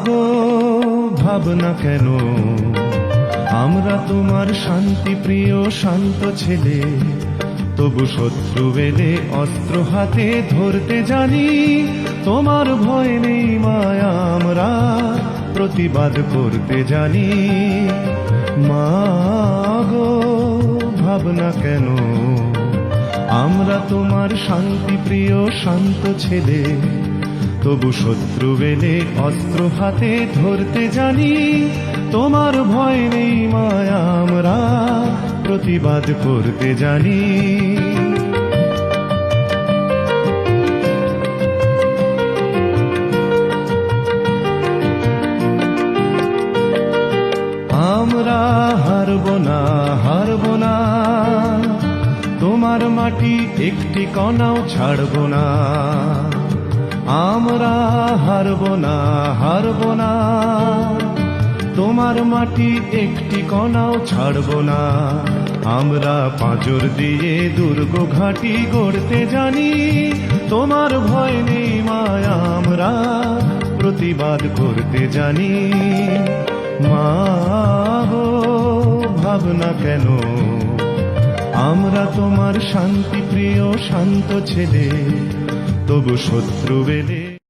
গো ভাবনা কেন, আমরা তোমার শান্তি প্রিয় শান্ত ছেলে, তবু শত্রু এলে অস্ত্র হাতে ধরতে জানি। তোমার ভয় নেই মায়া, আমরা প্রতিবাদ করতে জানি। মা গো ভাবনা কেন, আমরা তোমার শান্তি প্রিয় শান্ত ছেলে, তবু শত্রু এলে অস্ত্র হাতে ধরতে জানি। তোমার ভয় নেই মায়া, আমরা প্রতিবাদ করতে জানি। আমরা হারব না, হারব না, তোমার মাটি একটি কণাও ছাড়ব না। আমরা হারব না, হারব না, তোমার মাটি একটি কণাও ছাড়ব না। আমরা পাঁজর দিয়ে দুর্গ ঘাঁটি গড়তে জানি। তোমার ভয় নেই মায়া, আমরা প্রতিবাদ করতে জানি। মা গো ভাবনা কেন, আমরা তোমার শান্তি প্রিয় শান্ত ছেলে, তবু শত্রু এলে